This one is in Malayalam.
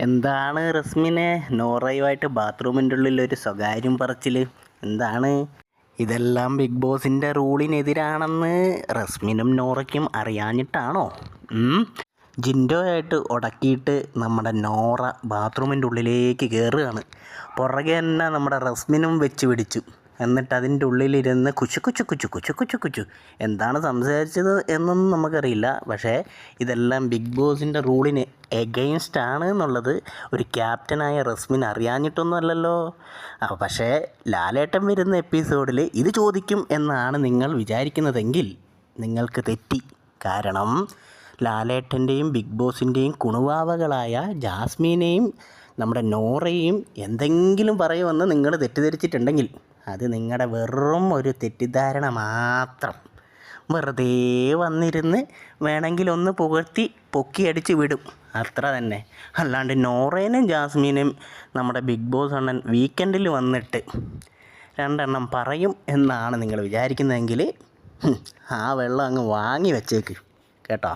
എന്താണ് റസ്മിനെ നോറയുമായിട്ട് ബാത്റൂമിൻ്റെ ഉള്ളിൽ ഒരു സ്വകാര്യം പറച്ചിൽ? എന്താണ് ഇതെല്ലാം? ബിഗ് ബോസിൻ്റെ റൂളിനെതിരാണെന്ന് റസ്മിനും നോറയ്ക്കും അറിയാഞ്ഞിട്ടാണോ? ജിൻഡോയായിട്ട് ഉടക്കിയിട്ട് നമ്മുടെ നോറ ബാത്റൂമിൻ്റെ ഉള്ളിലേക്ക് കയറുകയാണ്. പുറകെ തന്നെ നമ്മുടെ റസ്മിനും വെച്ച് പിടിച്ചു. എന്നിട്ട് അതിൻ്റെ ഉള്ളിലിരുന്ന് കുച്ചു കുച്ചു കുച്ചു കുച്ചു കുച്ചു കുച്ചു എന്താണ് സംസാരിച്ചത് എന്നൊന്നും നമുക്കറിയില്ല. പക്ഷേ ഇതെല്ലാം ബിഗ് ബോസിൻ്റെ റൂളിന് എഗെയിൻസ്റ്റ് ആണ് എന്നുള്ളത് ഒരു ക്യാപ്റ്റനായ റസ്മിൻ അറിയാഞ്ഞിട്ടൊന്നും അല്ലല്ലോ. പക്ഷേ ലാലേട്ടൻ വരുന്ന എപ്പിസോഡിൽ ഇത് ചോദിക്കും എന്നാണ് നിങ്ങൾ വിചാരിക്കുന്നതെങ്കിൽ നിങ്ങൾക്ക് തെറ്റി. കാരണം ലാലേട്ടൻ്റെയും ബിഗ് ബോസിൻ്റെയും കുണുവാവകളായ ജാസ്മിനെയും നമ്മുടെ നോറയെയും എന്തെങ്കിലും പറയുമെന്ന് നിങ്ങൾ തെറ്റിദ്ധരിച്ചിട്ടുണ്ടെങ്കിൽ അത് നിങ്ങളുടെ വെറും ഒരു തെറ്റിദ്ധാരണ മാത്രം. വെറുതെ വന്നിരുന്ന് വേണമെങ്കിൽ ഒന്ന് പുകഴ്ത്തി പൊക്കിയടിച്ച് വിടും, അത്ര തന്നെ. അല്ലാണ്ട് നോറേനും ജാസ്മിനും നമ്മുടെ ബിഗ് ബോസ് അണ്ണൻ വീക്കെൻഡിൽ വന്നിട്ട് രണ്ടെണ്ണം പറയും എന്നാണ് നിങ്ങൾ വിചാരിക്കുന്നതെങ്കിൽ ആ വെള്ളം അങ്ങ് വാങ്ങി വെച്ചേക്ക് കേട്ടോ.